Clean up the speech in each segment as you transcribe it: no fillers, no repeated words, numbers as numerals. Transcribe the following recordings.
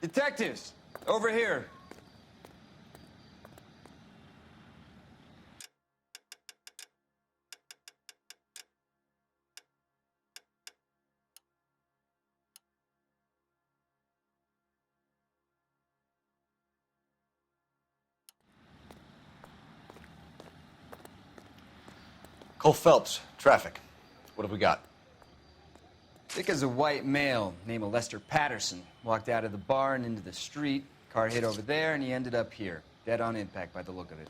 Detectives, over here. Cole Phelps, traffic. What have we got? Thick as a white male named Lester Patterson walked out of the bar and into the street. Car hit over there, and he ended up here, dead on impact by the look of it.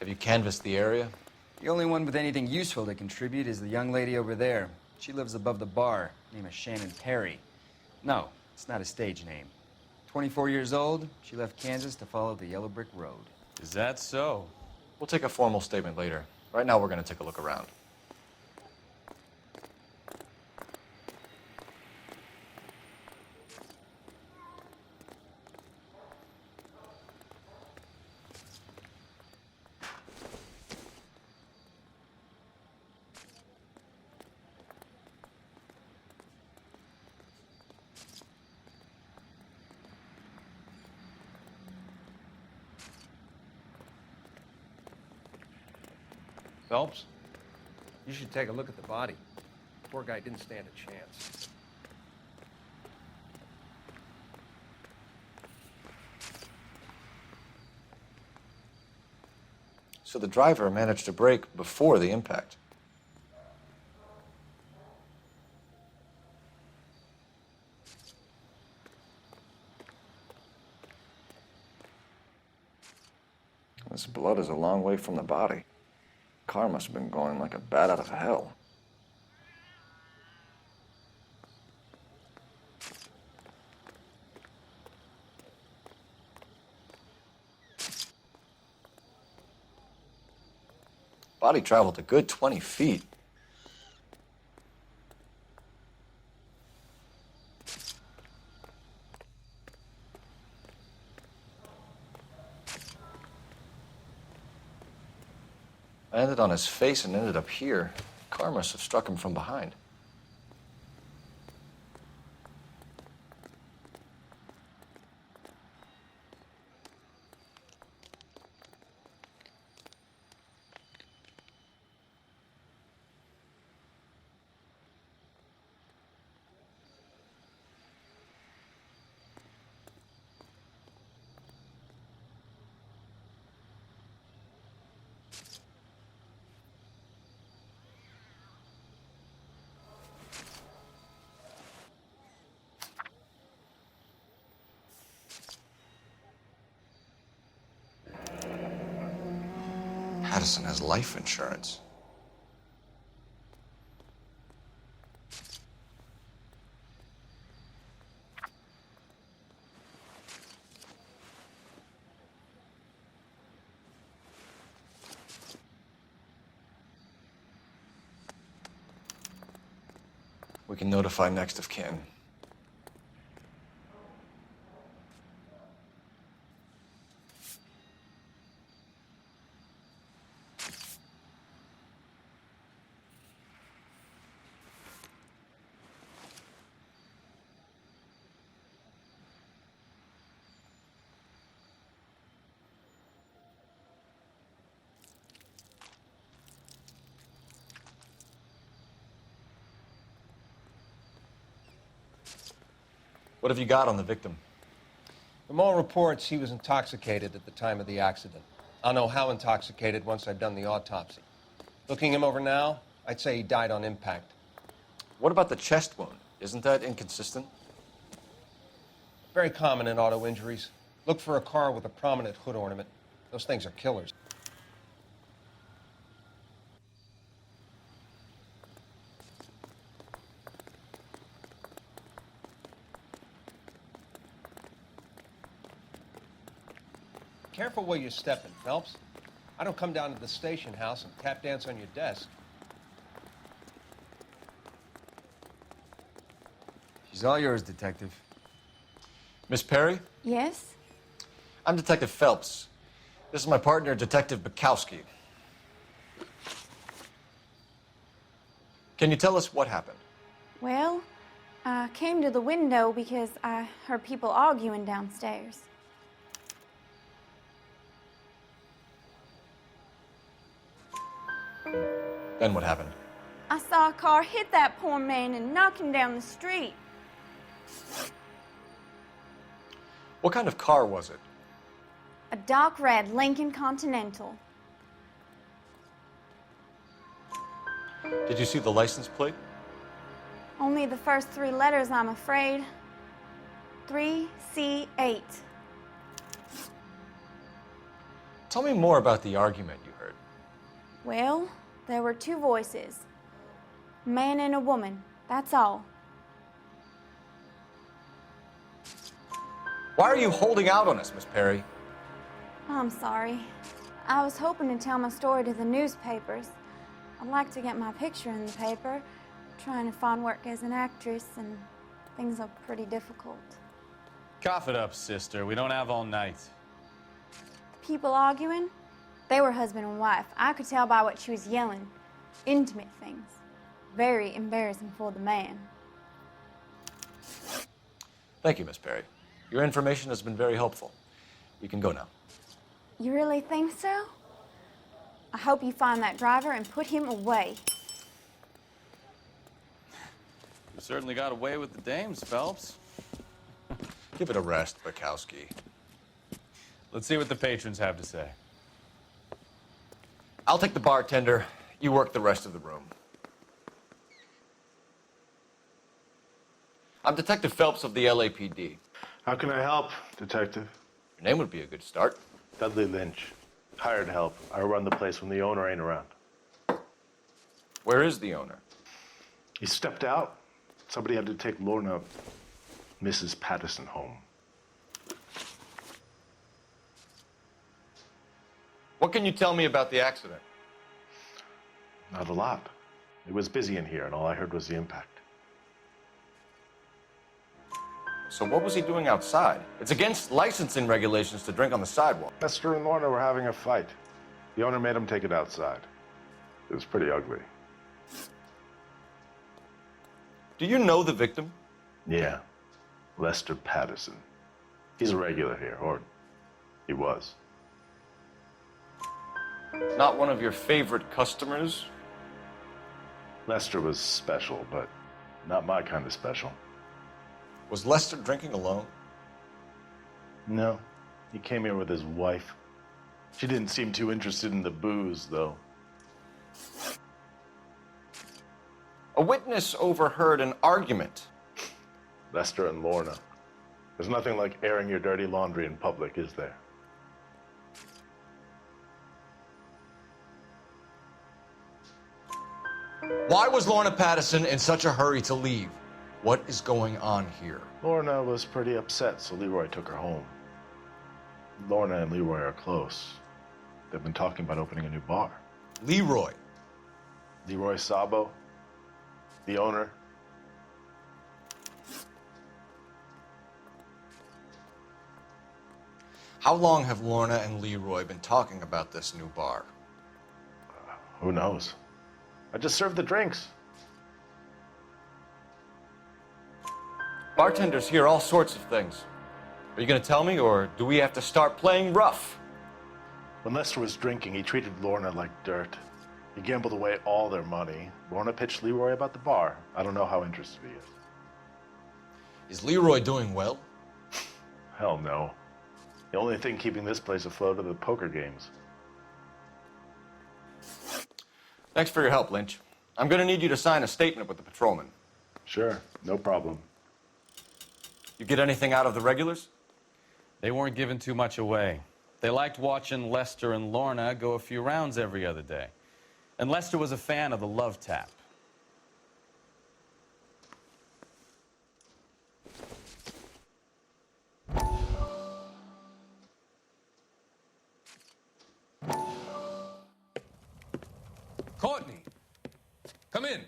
Have you canvassed the area? The only one with anything useful to contribute is the young lady over there. She lives above the bar. Name is Shannon Perry. No, it's not a stage name. 24 years old, she left Kansas to follow the yellow brick road. Is that so? We'll take a formal statement later. Right now, we're going to take a look around. Phelps, you should take a look at the body. Poor guy didn't stand a chance. So the driver managed to brake before the impact. This blood is a long way from the body. Car must have been going like a bat out of hell. Body traveled a good 20 feet. Landed on his face and ended up here. Car must have struck him from behind. Patterson has life insurance. We can notify next of kin. What have you got on the victim? From all reports, he was intoxicated at the time of the accident. I'll know how intoxicated once I've done the autopsy. Looking him over now, I'd say he died on impact. What about the chest wound? Isn't that inconsistent? Very common in auto injuries. Look for a car with a prominent hood ornament. Those things are killers. Careful where you're stepping, Phelps. I don't come down to the station house and tap dance on your desk. She's all yours, Detective. Miss Perry? Yes? I'm Detective Phelps. This is my partner, Detective Bukowski. Can you tell us what happened? Well, I came to the window because I heard people arguing downstairs. Then what happened? I saw a car hit that poor man and knock him down the street. What kind of car was it? A dark red Lincoln Continental. Did you see the license plate? Only the first 3 letters, I'm afraid. 3C8. Tell me more about the argument you heard. Well, there were 2 voices. A man and a woman, that's all. Why are you holding out on us, Miss Perry? I'm sorry. I was hoping to tell my story to the newspapers. I'd like to get my picture in the paper. Trying to find work as an actress, and things are pretty difficult. Cough it up, sister. We don't have all night. People arguing? They were husband and wife. I could tell by what she was yelling. Intimate things. Very embarrassing for the man. Thank you, Miss Perry. Your information has been very helpful. You can go now. You really think so? I hope you find that driver and put him away. You certainly got away with the dames, Phelps. Give it a rest, Bukowski. Let's see what the patrons have to say. I'll take the bartender. You work the rest of the room. I'm Detective Phelps of the LAPD. How can I help, Detective? Your name would be a good start. Dudley Lynch. Hired help. I run the place when the owner ain't around. Where is the owner? He stepped out. Somebody had to take Lorna, Mrs. Patterson, home. What can you tell me about the accident? Not a lot. It was busy in here, and all I heard was the impact. So what was he doing outside? It's against licensing regulations to drink on the sidewalk. Lester and Lorna were having a fight. The owner made him take it outside. It was pretty ugly. Do you know the victim? Yeah. Lester Patterson. He's a regular here, or he was. Not one of your favorite customers? Lester was special, but not my kind of special. Was Lester drinking alone? No. He came here with his wife. She didn't seem too interested in the booze, though. A witness overheard an argument. Lester and Lorna. There's nothing like airing your dirty laundry in public, is there? Why was Lorna Patterson in such a hurry to leave? What is going on here? Lorna was pretty upset, so Leroy took her home. Lorna and Leroy are close. They've been talking about opening a new bar. Leroy. Leroy Sabo, the owner. How long have Lorna and Leroy been talking about this new bar? Who knows? I just served the drinks. Bartenders hear all sorts of things. Are you going to tell me, or do we have to start playing rough? When Lester was drinking, he treated Lorna like dirt. He gambled away all their money. Lorna pitched Leroy about the bar. I don't know how interested he is. Is Leroy doing well? Hell no. The only thing keeping this place afloat are the poker games. Thanks for your help, Lynch. I'm going to need you to sign a statement with the patrolman. Sure, no problem. You get anything out of the regulars? They weren't giving too much away. They liked watching Lester and Lorna go a few rounds every other day. And Lester was a fan of the love tap. Courtney, come in.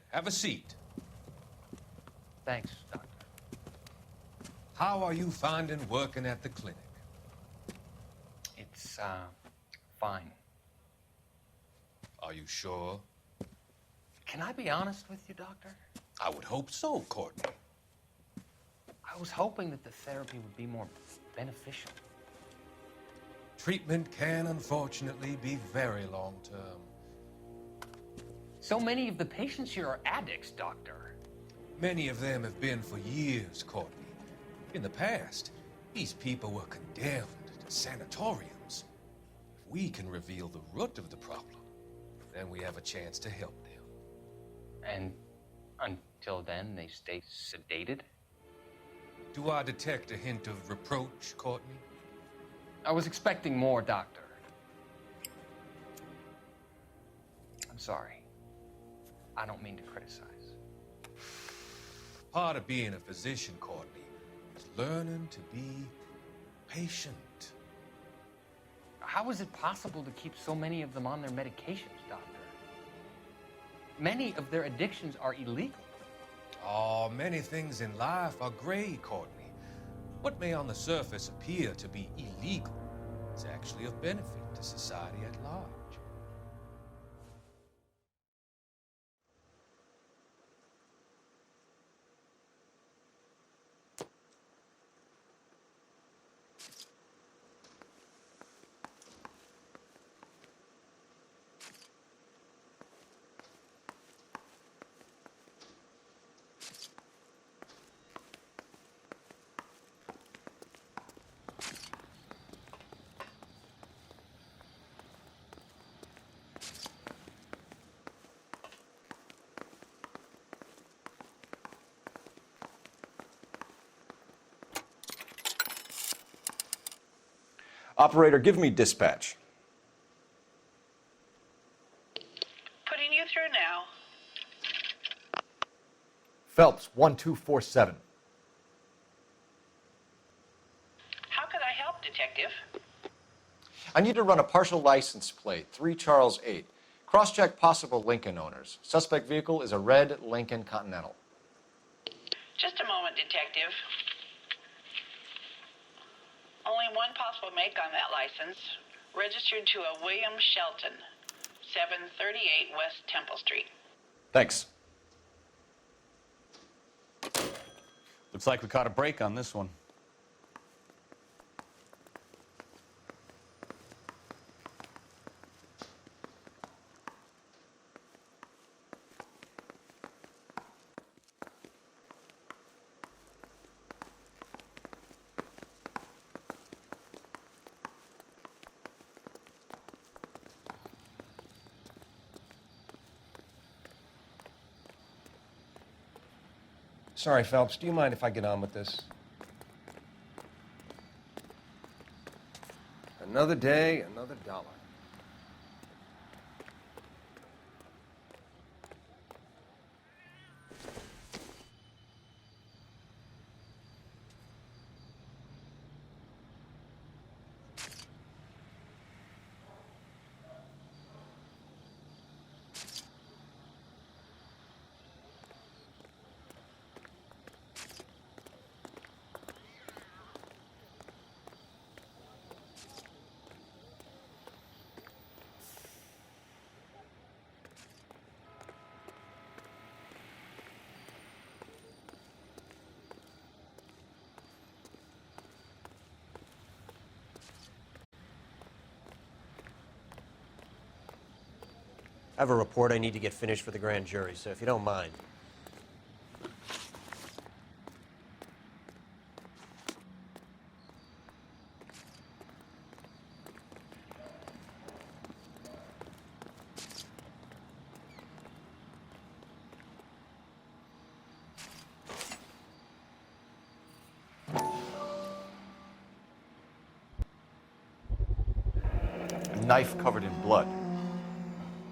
Have a seat. Thanks, Doctor. How are you finding working at the clinic? It's, fine. Are you sure? Can I be honest with you, Doctor? I would hope so, Courtney. I was hoping that the therapy would be more beneficial. Treatment can unfortunately be very long-term. So many of the patients here are addicts, Doctor. Many of them have been for years, Courtney. In the past, these people were condemned to sanatoriums. If we can reveal the root of the problem, then we have a chance to help them. And until then, they stay sedated? Do I detect a hint of reproach, Courtney? I was expecting more, Doctor. I'm sorry. I don't mean to criticize. Part of being a physician, Courtney, is learning to be patient. How is it possible to keep so many of them on their medications, Doctor? Many of their addictions are illegal. Oh, many things in life are gray, Courtney. What may on the surface appear to be illegal is actually of benefit to society at large. Operator, give me dispatch. Putting you through now. Phelps, 1247. How could I help, Detective? I need to run a partial license plate, 3 Charles 8. Cross-check possible Lincoln owners. Suspect vehicle is a red Lincoln Continental. Just a moment, Detective. Only one possible make on that license. Registered to a William Shelton, 738 West Temple Street. Thanks. Looks like we caught a break on this one. Sorry, Phelps, do you mind if I get on with this? Another day, another dollar. I have a report I need to get finished for the grand jury, so if you don't mind. A knife covered in blood.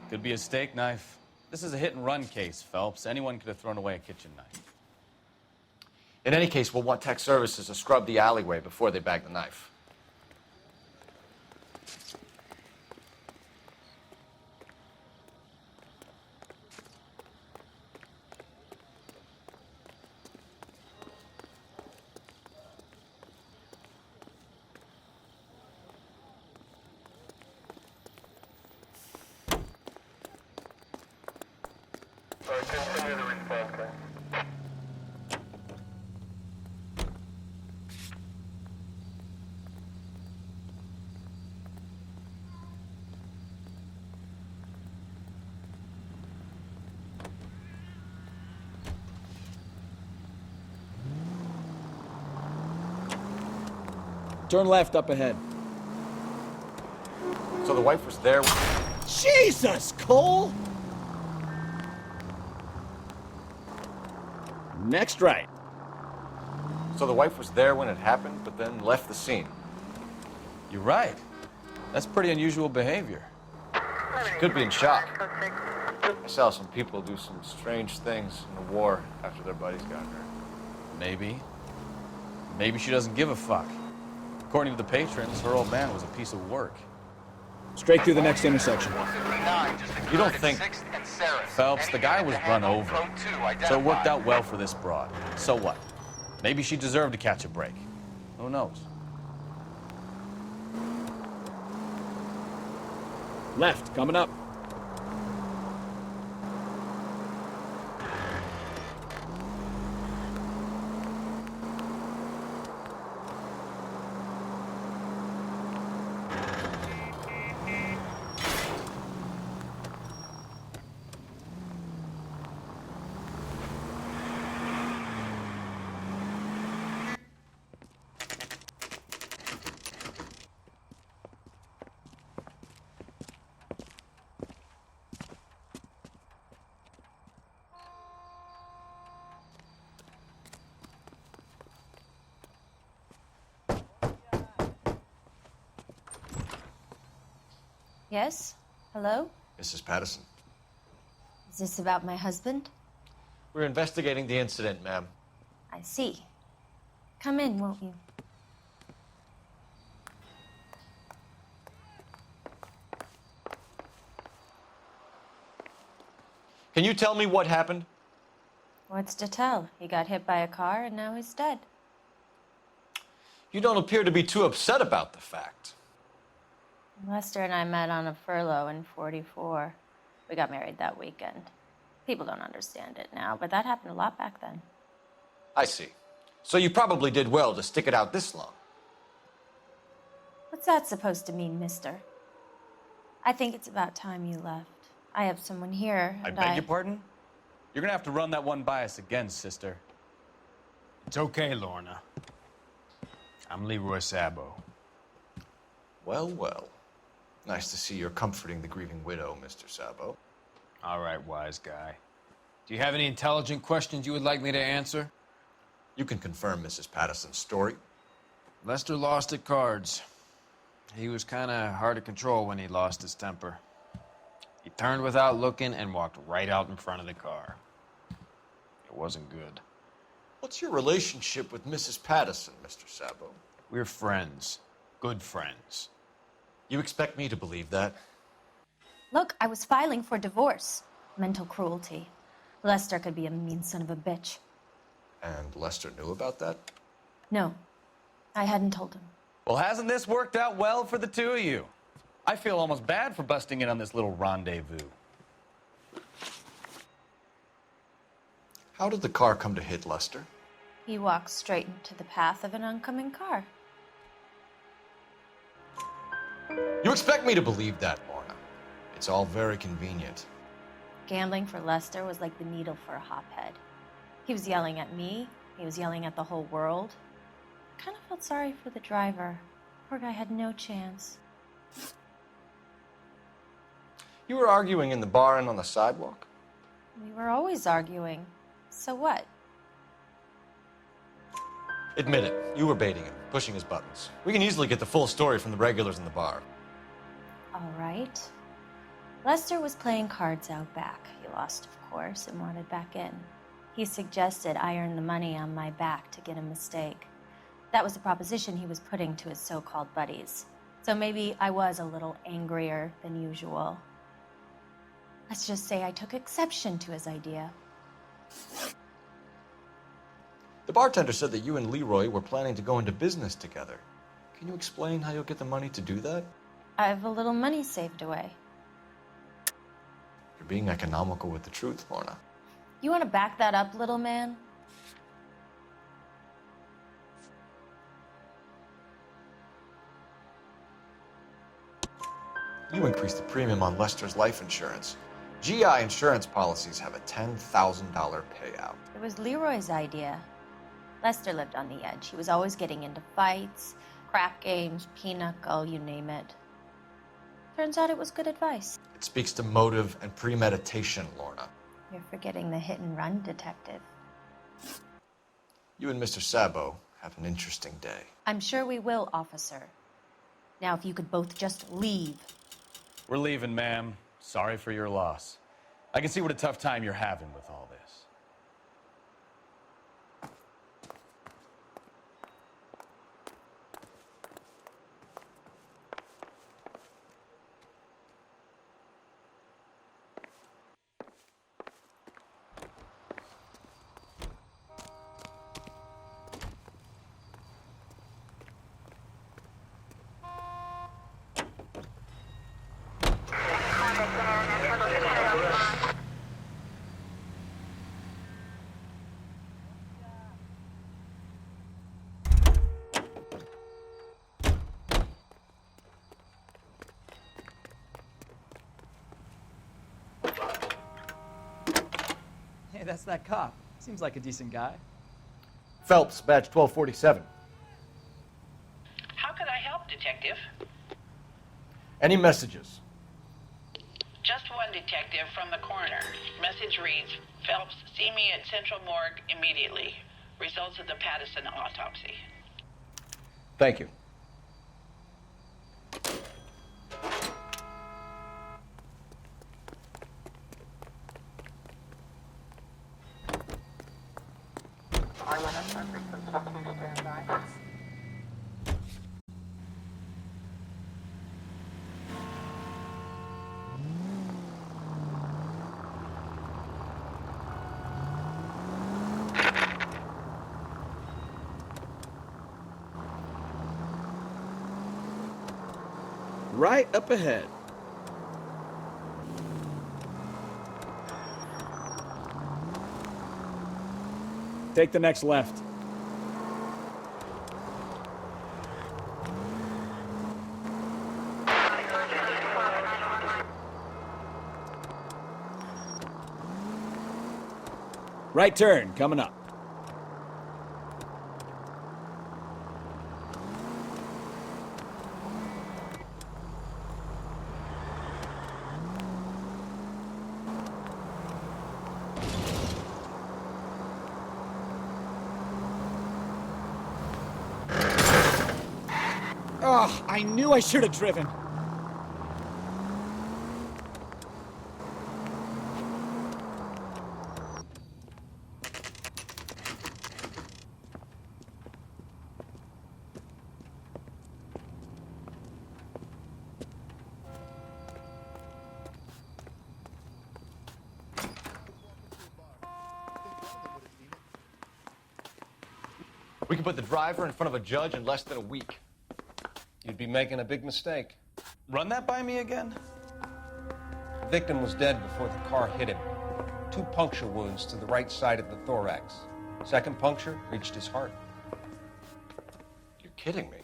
Could be a steak knife. This is a hit-and-run case, Phelps. Anyone could have thrown away a kitchen knife. In any case, we'll want tech services to scrub the alleyway before they bag the knife. Continue the response, guys. Turn left up ahead. So the wife was there. Jesus, Cole! Next right. So the wife was there when it happened, but then left the scene. You're right. That's pretty unusual behavior. She could be in shock. I saw some people do some strange things in the war after their buddies got hurt. Maybe. Maybe she doesn't give a fuck. According to the patrons, her old man was a piece of work. Straight through the next intersection. You don't think... Phelps, the guy was run over. So it worked out well for this broad. So what? Maybe she deserved to catch a break. Who knows? Left, coming up. Yes? Hello? Mrs. Patterson. Is this about my husband? We're investigating the incident, ma'am. I see. Come in, won't you? Can you tell me what happened? What's to tell? He got hit by a car and now he's dead. You don't appear to be too upset about the fact. Lester and I met on a furlough in '44. We got married that weekend. People don't understand it now, but that happened a lot back then. I see. So you probably did well to stick it out this long. What's that supposed to mean, mister? I think it's about time you left. I have someone here, I and beg your pardon? You're gonna have to run that one by us again, sister. It's okay, Lorna. I'm Leroy Sabo. Well, well. Nice to see you're comforting the grieving widow, Mr. Sabo. All right, wise guy. Do you have any intelligent questions you would like me to answer? You can confirm Mrs. Patterson's story. Lester lost at cards. He was kind of hard to control when he lost his temper. He turned without looking and walked right out in front of the car. It wasn't good. What's your relationship with Mrs. Patterson, Mr. Sabo? We're friends. Good friends. You expect me to believe that? Look, I was filing for divorce. Mental cruelty. Lester could be a mean son of a bitch. And Lester knew about that? No, I hadn't told him. Well, hasn't this worked out well for the two of you? I feel almost bad for busting in on this little rendezvous. How did the car come to hit Lester? He walked straight into the path of an oncoming car. You expect me to believe that, Lorna? It's all very convenient. Gambling for Lester was like the needle for a hophead. He was yelling at me. He was yelling at the whole world. I kind of felt sorry for the driver. Poor guy had no chance. You were arguing in the bar and on the sidewalk? We were always arguing. So what? Admit it, you were baiting him, pushing his buttons. We can easily get the full story from the regulars in the bar. All right. Lester was playing cards out back. He lost, of course, and wanted back in. He suggested I earn the money on my back to get a mistake. That was the proposition he was putting to his so-called buddies. So maybe I was a little angrier than usual. Let's just say I took exception to his idea. The bartender said that you and Leroy were planning to go into business together. Can you explain how you'll get the money to do that? I have a little money saved away. You're being economical with the truth, Lorna. You want to back that up, little man? You increased the premium on Lester's life insurance. GI insurance policies have a $10,000 payout. It was Leroy's idea. Lester lived on the edge. He was always getting into fights, Crack games, pinochle, you name it. Turns out it was good advice. It speaks to motive and premeditation, Lorna. You're forgetting the hit and run detective. You and Mr. Sabo have an interesting day. I'm sure we will, officer. Now, if you could both just leave. We're leaving, ma'am. Sorry for your loss. I can see what a tough time you're having with all this. Hey, that's that cop. Seems like a decent guy. Phelps, badge 1247. How could I help, Detective? Any messages? Just one detective from the coroner. Message reads, Phelps, see me at Central Morgue immediately. Results of the Pattison autopsy. Thank you. Right up ahead. Take the next left. Right turn, coming up. Oh, I knew I should have driven. We can put the driver in front of a judge in less than a week. You'd be making a big mistake. Run that by me again? The victim was dead before the car hit him. 2 puncture wounds to the right side of the thorax. Second puncture reached his heart. You're kidding me.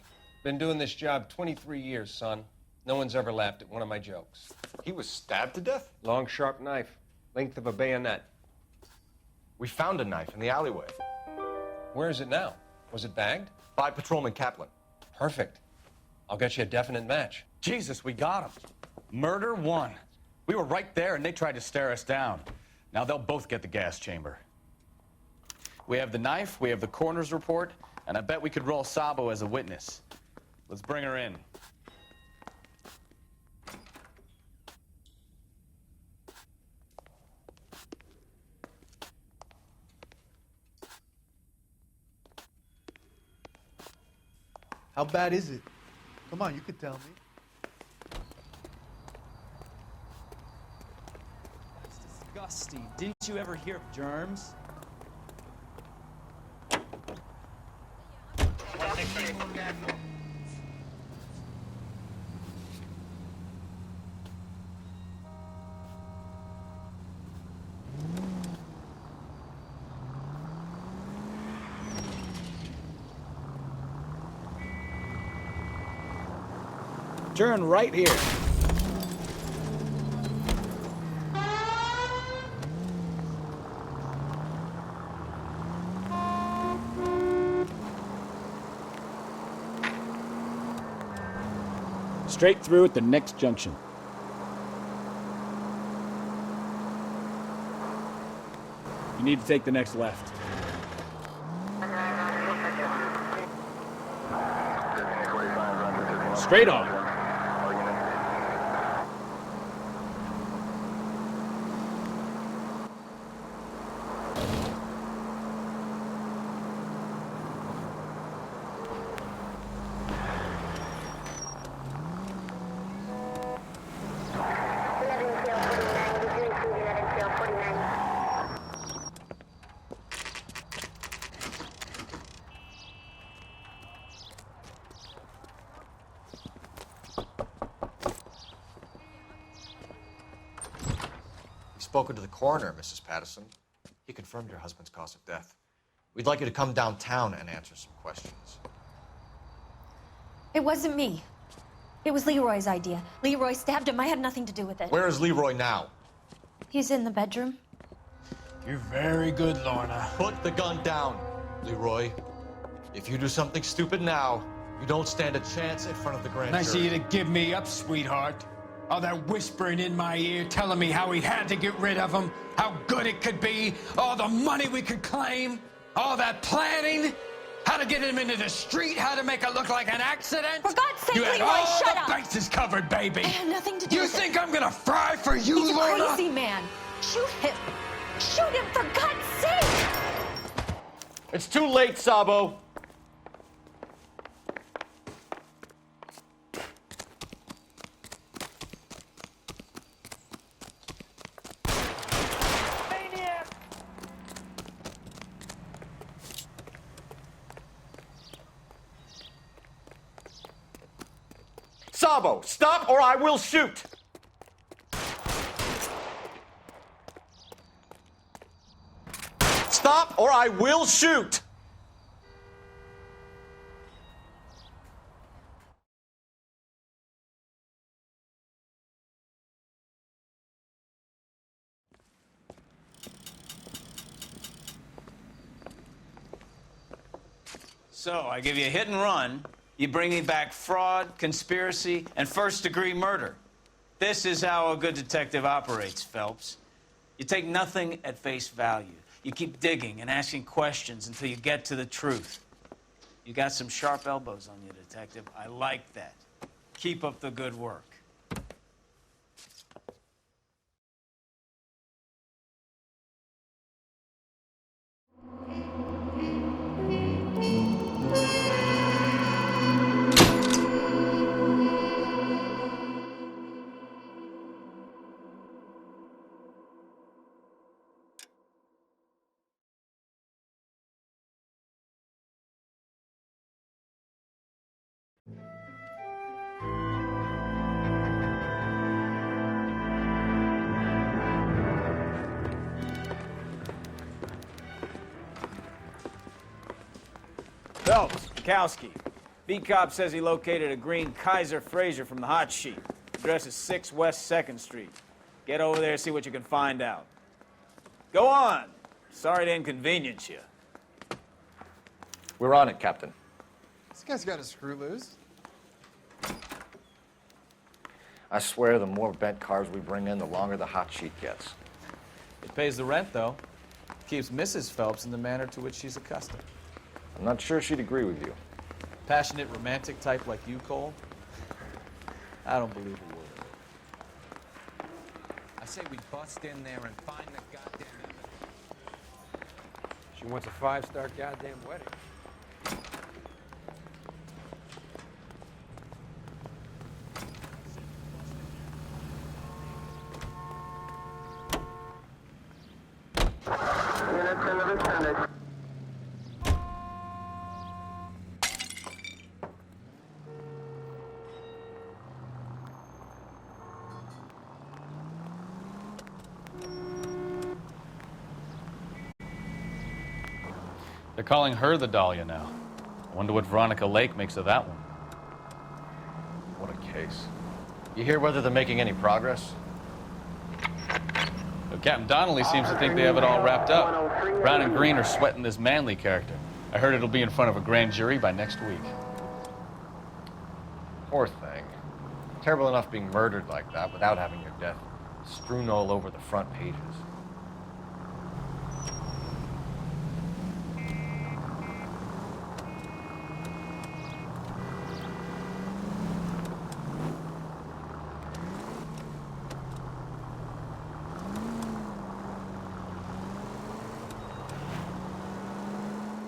Been doing this job 23 years, son. No one's ever laughed at one of my jokes. He was stabbed to death? Long, sharp knife, length of a bayonet. We found a knife in the alleyway. Where is it now? Was it bagged? By Patrolman Kaplan. Perfect. I'll get you a definite match. Jesus, we got him. Murder 1. We were right there and they tried to stare us down. Now they'll both get the gas chamber. We have the knife, we have the coroner's report, and I bet we could roll Sabo as a witness. Let's bring her in. How bad is it? Come on, you could tell me. That's disgusting. Didn't you ever hear of germs? Turn right here. Straight through at the next junction. You need to take the next left. Straight on. Spoken to the coroner, Mrs. Patterson. He confirmed your husband's cause of death. We'd like you to come downtown and answer some questions. It wasn't me. It was Leroy's idea. Leroy stabbed him. I had nothing to do with it. Where is Leroy now? He's in the bedroom. You're very good, Lorna. Put the gun down, Leroy. If you do something stupid now, you don't stand a chance in front of the grand jury. Nice of you to give me up, sweetheart. All that whispering in my ear, telling me how we had to get rid of him, how good it could be, all the money we could claim, all that planning, how to get him into the street, how to make it look like an accident. For God's sake, you had Leroy, all shut the up! bases covered, baby. I had nothing to do You with think it. I'm gonna fry for you, He's a Lorna? crazy man. Shoot him. Shoot him, for God's sake! It's too late, Sabo. Sabo, stop or I will shoot! Stop or I will shoot! So, I give you a hit and run. You bring me back fraud, conspiracy, and first-degree murder. This is how a good detective operates, Phelps. You take nothing at face value. You keep digging and asking questions until you get to the truth. You got some sharp elbows on you, detective. I like that. Keep up the good work. Phelps, Kowski. V-Cop says he located a green Kaiser Fraser from the hot sheet. Address is 6 West 2nd Street. Get over there, see what you can find out. Go on. Sorry to inconvenience you. We're on it, Captain. This guy's got a screw loose. I swear the more bent cars we bring in, the longer the hot sheet gets. It pays the rent, though. Keeps Mrs. Phelps in the manner to which she's accustomed. I'm not sure she'd agree with you. Passionate, romantic type like you, Cole? I don't believe a word of it. I say we bust in there and find the goddamn evidence. She wants a 5-star goddamn wedding. They're calling her the Dahlia now. I wonder what Veronica Lake makes of that one. What a case. You hear whether they're making any progress? But Captain Donnelly seems to think they have it all wrapped up. Brown and Green are sweating this Manley character. I heard it'll be in front of a grand jury by next week. Poor thing. Terrible enough being murdered like that without having your death strewn all over the front pages.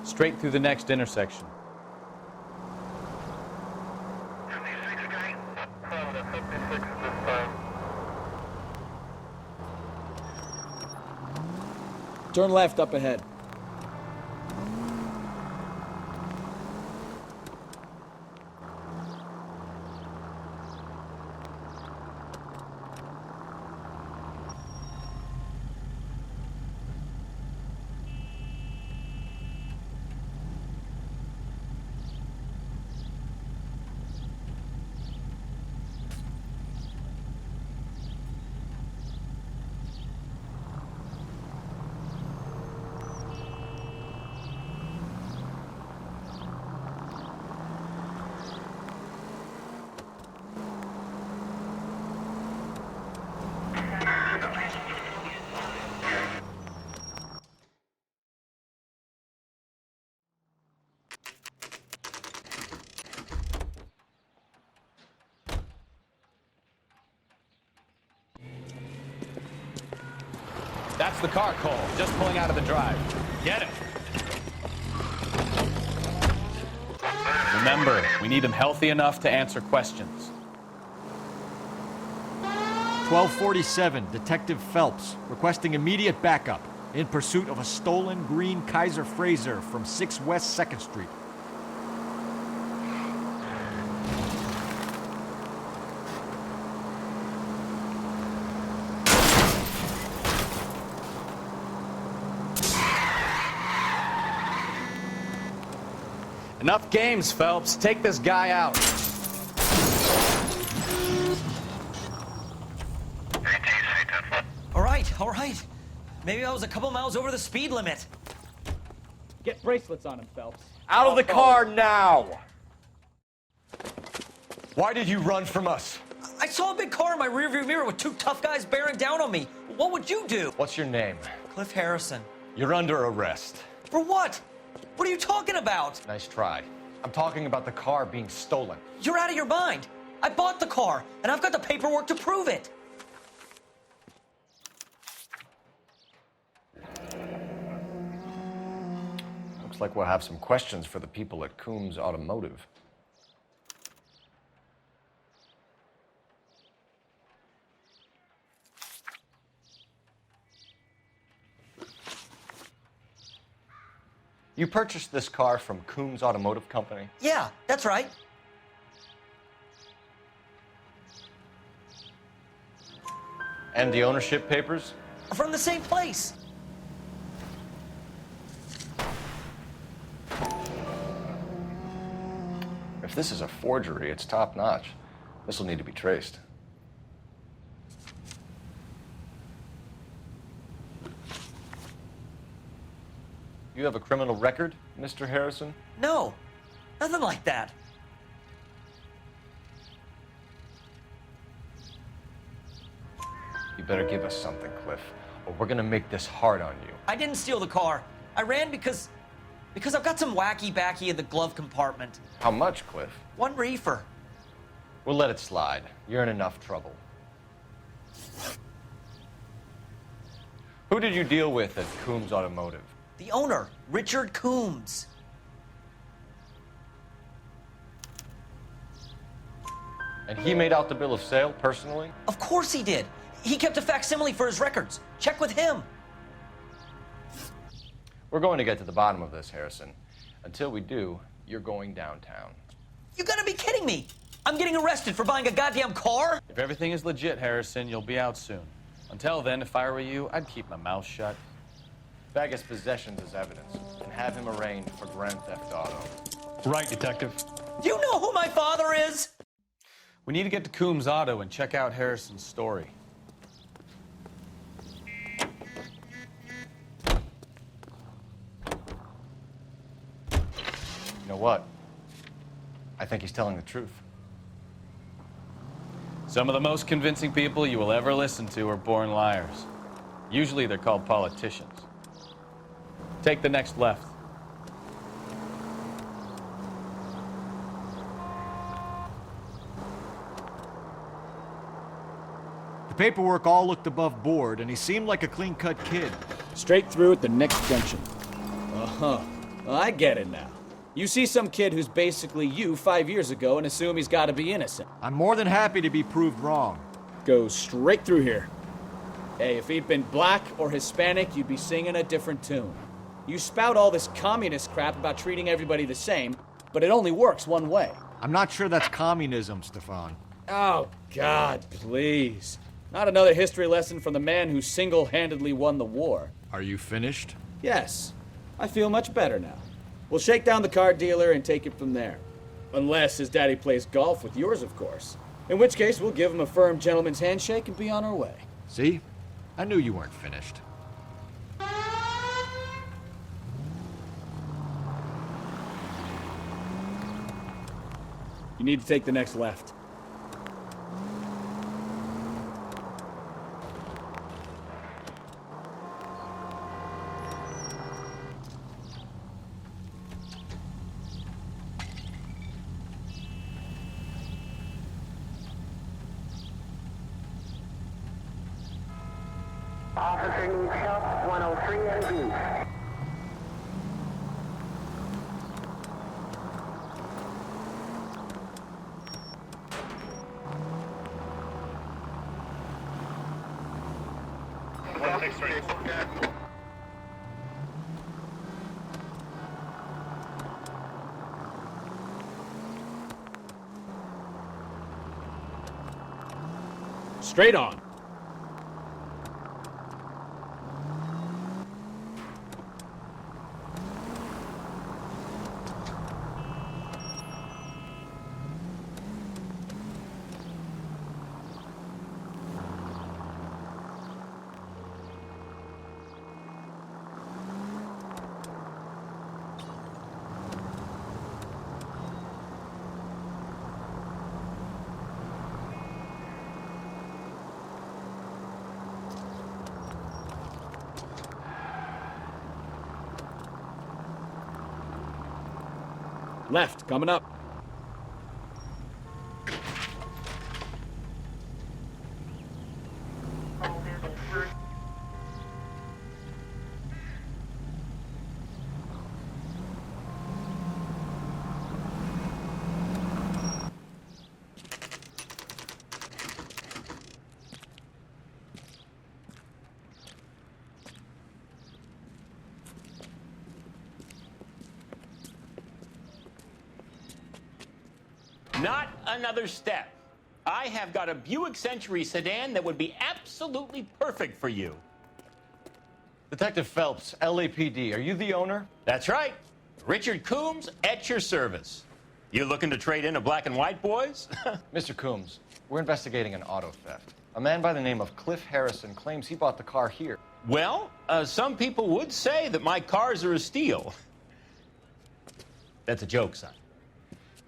Straight through the next intersection. Turn left up ahead. That's the car, Cole. Just pulling out of the drive. Get him. Remember, we need him healthy enough to answer questions. 1247, Detective Phelps, requesting immediate backup in pursuit of a stolen green Kaiser Frazer from 6 West 2nd Street. Enough games, Phelps. Take this guy out. All right. Maybe I was a couple miles over the speed limit. Get bracelets on him, Phelps. Out of the car now! Why did you run from us? I saw a big car in my rearview mirror with two tough guys bearing down on me. What would you do? What's your name? Cliff Harrison. You're under arrest. For what? What are you talking about? Nice try. I'm talking about the car being stolen. You're out of your mind. I bought the car, and I've got the paperwork to prove it. Looks like we'll have some questions for the people at Coombs Automotive. You purchased this car from Coombs Automotive Company? Yeah, that's right. And the ownership papers? From the same place. If this is a forgery, it's top-notch. This will need to be traced. You have a criminal record, Mr. Harrison? No, nothing like that. You better give us something, Cliff, or we're gonna make this hard on you. I didn't steal the car. I ran because I've got some wacky-backy in the glove compartment. How much, Cliff? 1 reefer. We'll let it slide. You're in enough trouble. Who did you deal with at Coombs Automotive? The owner, Richard Coombs. And he made out the bill of sale personally? Of course he did. He kept a facsimile for his records. Check with him. We're going to get to the bottom of this, Harrison. Until we do, you're going downtown. You gotta be kidding me. I'm getting arrested for buying a goddamn car? If everything is legit, Harrison, you'll be out soon. Until then, if I were you, I'd keep my mouth shut. Bag his possessions as evidence and have him arraigned for grand theft auto. Right, Detective. Do you know who my father is? We need to get to Coombs Auto and check out Harrison's story. You know what? I think he's telling the truth. Some of the most convincing people you will ever listen to are born liars. Usually they're called politicians. Take the next left. The paperwork all looked above board, and he seemed like a clean-cut kid. Straight through at the next junction. Uh-huh. I get it now. You see some kid who's basically you 5 years ago and assume he's gotta be innocent. I'm more than happy to be proved wrong. Go straight through here. Hey, if he'd been black or Hispanic, you'd be singing a different tune. You spout all this communist crap about treating everybody the same, but it only works one way. I'm not sure that's communism, Stefan. Oh, God, please. Not another history lesson from the man who single-handedly won the war. Are you finished? Yes. I feel much better now. We'll shake down the car dealer and take it from there. Unless his daddy plays golf with yours, of course. In which case, we'll give him a firm gentleman's handshake and be on our way. See? I knew you weren't finished. You need to take the next left. Officer needs help, 103 and B. Straight on. Left, coming up. Not another step. I have got a Buick Century sedan that would be absolutely perfect for you. Detective Phelps, LAPD, are you the owner? That's right. Richard Coombs at your service. You looking to trade in a black and white, boys? Mr. Coombs, we're investigating an auto theft. A man by the name of Cliff Harrison claims he bought the car here. Well, some people would say that my cars are a steal. That's a joke, son.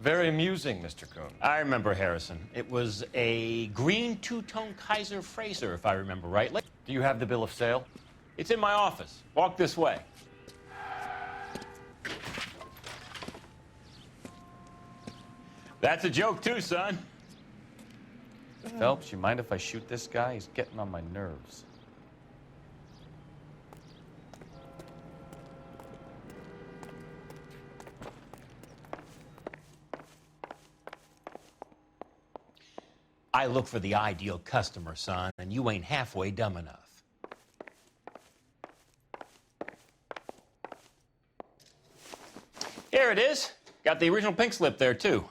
Very amusing, Mr. Coombs. I remember Harrison. It was a green two-tone Kaiser Frazer, if I remember rightly. Do you have the bill of sale? It's in my office. Walk this way. That's a joke, too, son. Phelps, you mind if I shoot this guy? He's getting on my nerves. I look for the ideal customer, son, and you ain't halfway dumb enough. Here it is. Got the original pink slip there, too.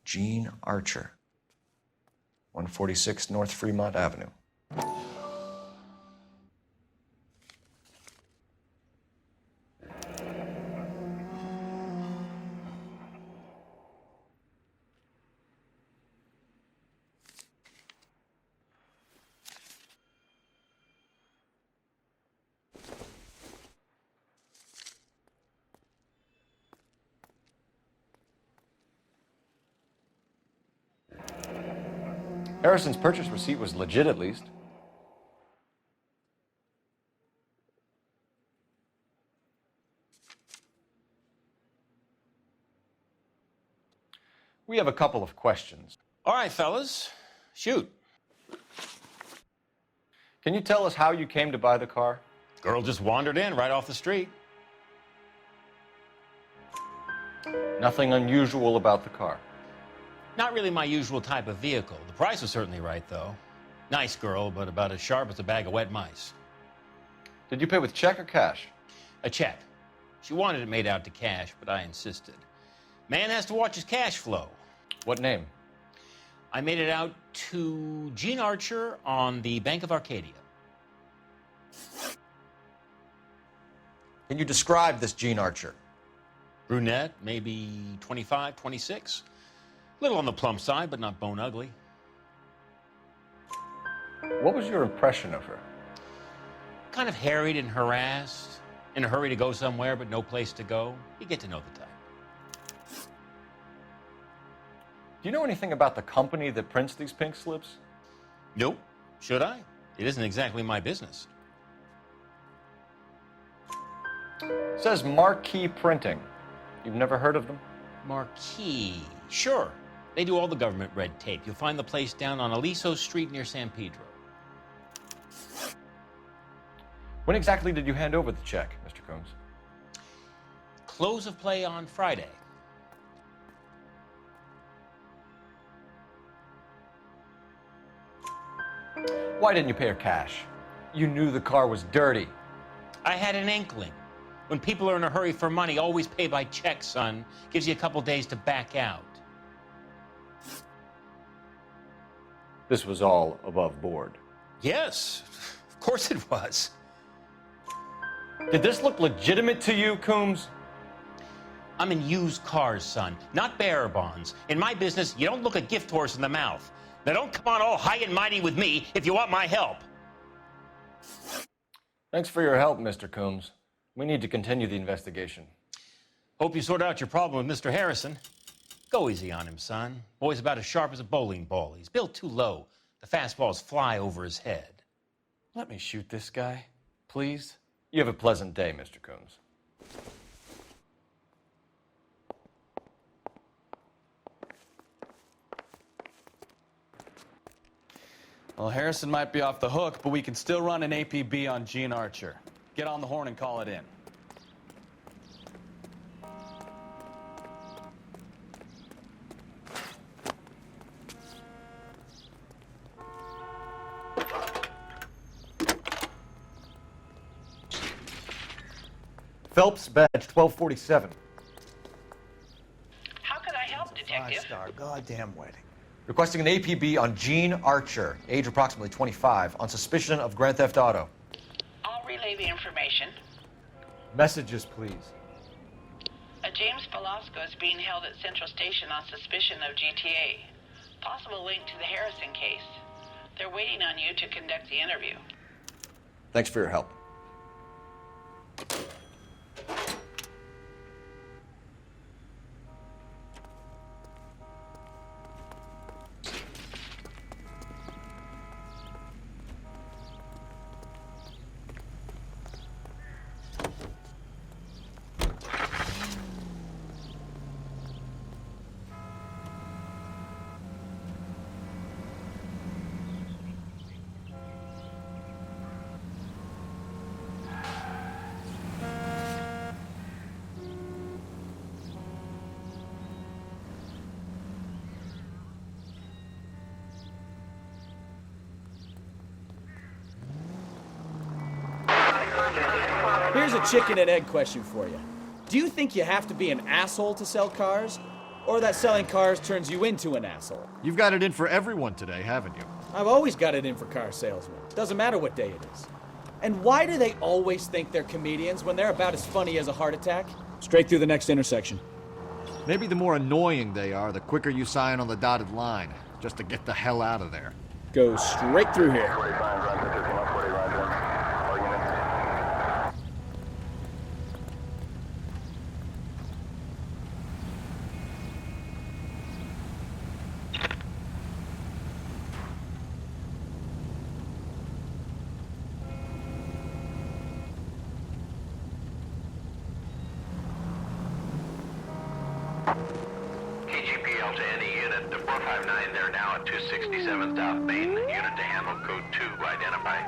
Gene Archer, 146 North Fremont Avenue. Harrison's purchase receipt was legit at least. We have a couple of questions. All right, fellas, shoot. Can you tell us how you came to buy the car? Girl just wandered in right off the street. Nothing unusual about the car. Not really my usual type of vehicle. The price was certainly right, though. Nice girl, but about as sharp as a bag of wet mice. Did you pay with check or cash? A check. She wanted it made out to cash, but I insisted. Man has to watch his cash flow. What name? I made it out to Gene Archer on the Bank of Arcadia. Can you describe this Gene Archer? Brunette, maybe 25, 26. Little on the plump side, but not bone ugly. What was your impression of her? Kind of harried and harassed, in a hurry to go somewhere, but no place to go. You get to know the type. Do you know anything about the company that prints these pink slips? Nope. Should I? It isn't exactly my business. It says Marquee Printing. You've never heard of them? Marquee. Sure. They do all the government red tape. You'll find the place down on Aliso Street near San Pedro. When exactly did you hand over the check, Mr. Combs? Close of play on Friday. Why didn't you pay her cash? You knew the car was dirty. I had an inkling. When people are in a hurry for money, always pay by check, son. Gives you a couple days to back out. This was all above board. Yes, of course it was. Did this look legitimate to you, Coombs? I'm in used cars, son, not bearer bonds. In my business, you don't look a gift horse in the mouth. Now don't come on all high and mighty with me if you want my help. Thanks for your help, Mr. Coombs. We need to continue the investigation. Hope you sort out your problem with Mr. Harrison. Go easy on him, son. Boy's about as sharp as a bowling ball. He's built too low. The fastballs fly over his head. Let me shoot this guy, please. You have a pleasant day, Mr. Coombs. Well, Harrison might be off the hook, but we can still run an APB on Gene Archer. Get on the horn and call it in. Phelps, badge 1247. How can I help, Detective? Five-star goddamn wedding. Requesting an APB on Gene Archer, age approximately 25, on suspicion of Grand Theft Auto. I'll relay the information. Messages, please. A James Velasco is being held at Central Station on suspicion of GTA. Possible link to the Harrison case. They're waiting on you to conduct the interview. Thanks for your help. Here's a chicken and egg question for you. Do you think you have to be an asshole to sell cars? Or that selling cars turns you into an asshole? You've got it in for everyone today, haven't you? I've always got it in for car salesmen. Doesn't matter what day it is. And why do they always think they're comedians when they're about as funny as a heart attack? Straight through the next intersection. Maybe the more annoying they are, the quicker you sign on the dotted line, just to get the hell out of there. Go straight through here. KGPL to any unit. The 459, they're now at 267 South Main. Unit to handle code 2, identify.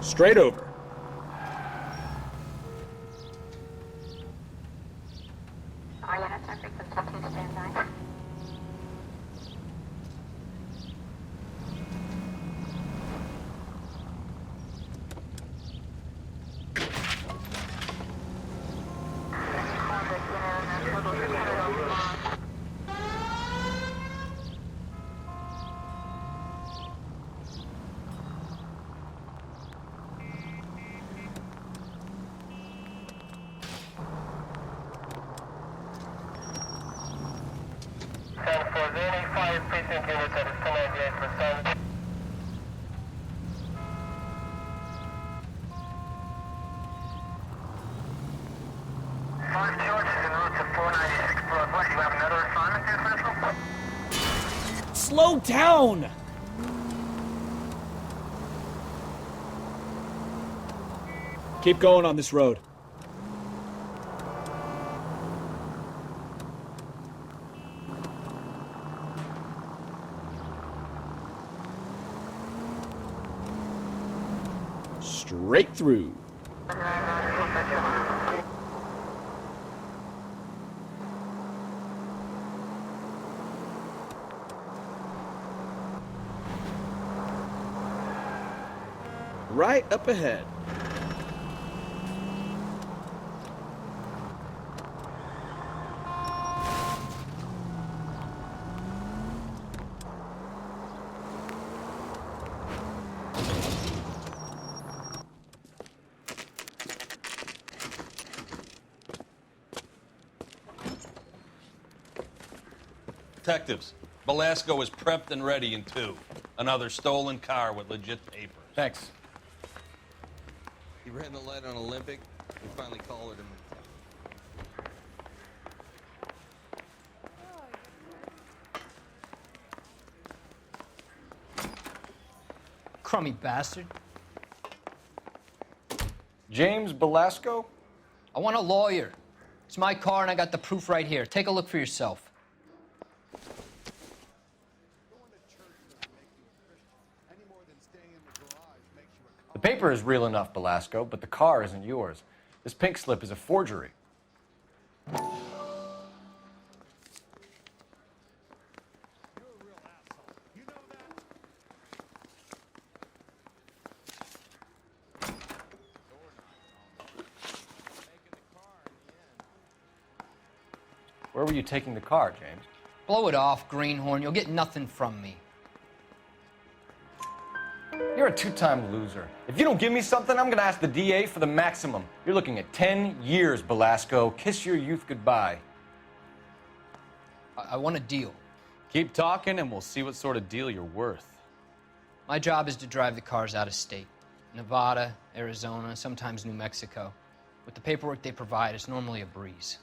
Straight over. All units are frequency 2, stand by. Slow down! Keep going on this road. Straight through. Right up ahead. Detectives, Belasco is prepped and ready in 2. Another stolen car with legit papers. Thanks. He ran the light on Olympic. We finally collared him. Crummy bastard. James Belasco? I want a lawyer. It's my car and I got the proof right here. Take a look for yourself. The paper is real enough, Belasco, but the car isn't yours. This pink slip is a forgery. Where were you taking the car, James? Blow it off, greenhorn. You'll get nothing from me. You're a two-time loser. If you don't give me something, I'm gonna ask the DA for the maximum. You're looking at 10 years, Belasco. Kiss your youth goodbye. I want a deal. Keep talking and we'll see what sort of deal you're worth. My job is to drive the cars out of state. Nevada, Arizona, sometimes New Mexico. With the paperwork they provide, it's normally a breeze.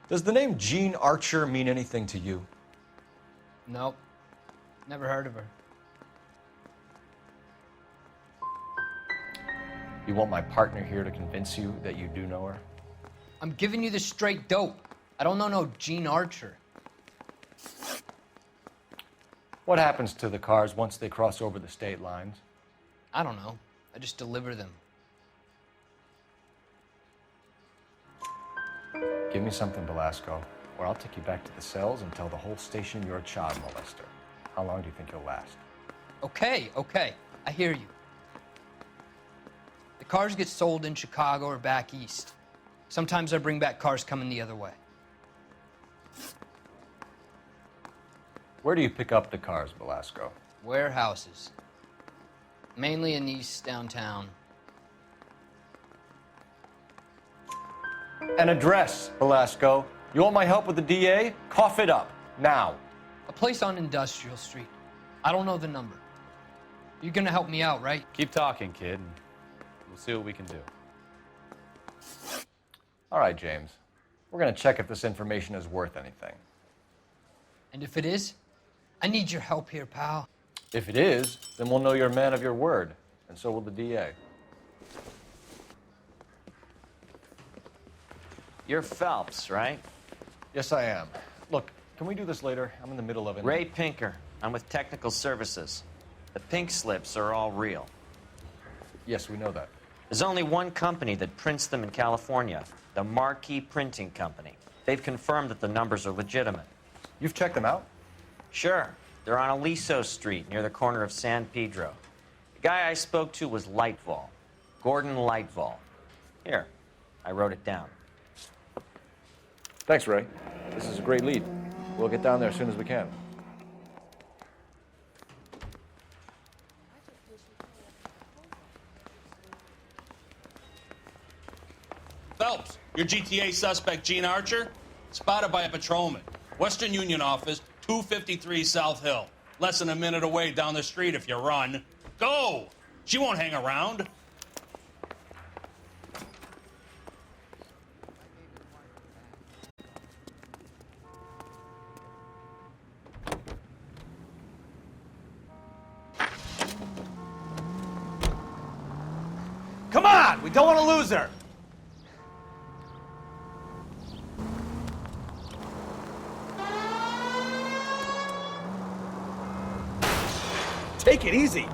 Does the name Jean Archer mean anything to you? Nope. Never heard of her. You want my partner here to convince you that you do know her? I'm giving you the straight dope. I don't know no Jean Archer. What happens to the cars once they cross over the state lines? I don't know. I just deliver them. Give me something, Belasco, or I'll take you back to the cells and tell the whole station you're a child molester. How long do you think you'll last? Okay. I hear you. The cars get sold in Chicago or back east. Sometimes I bring back cars coming the other way. Where do you pick up the cars, Belasco? Warehouses. Mainly in East downtown. An address, Belasco. You want my help with the DA? Cough it up, now. A place on Industrial Street. I don't know the number. You're gonna help me out, right? Keep talking, kid, and we'll see what we can do. All right, James. We're gonna check if this information is worth anything. And if it is, I need your help here, pal. If it is, then we'll know you're a man of your word, and so will the DA. You're Phelps, right? Yes, I am. Look, can we do this later? I'm in the middle of it. Ray Pinker. I'm with Technical Services. The pink slips are all real. Yes, we know that. There's only one company that prints them in California, the Marquee Printing Company. They've confirmed that the numbers are legitimate. You've checked them out? Sure. They're on Aliso Street, near the corner of San Pedro. The guy I spoke to was Lightval. Gordon Lightval. Here, I wrote it down. Thanks, Ray. This is a great lead. We'll get down there as soon as we can. Phelps, your GTA suspect, Gene Archer, spotted by a patrolman. Western Union office, 253 South Hill. Less than a minute away down the street if you run. Go! She won't hang around. Come on! We don't want to lose her! Take it easy.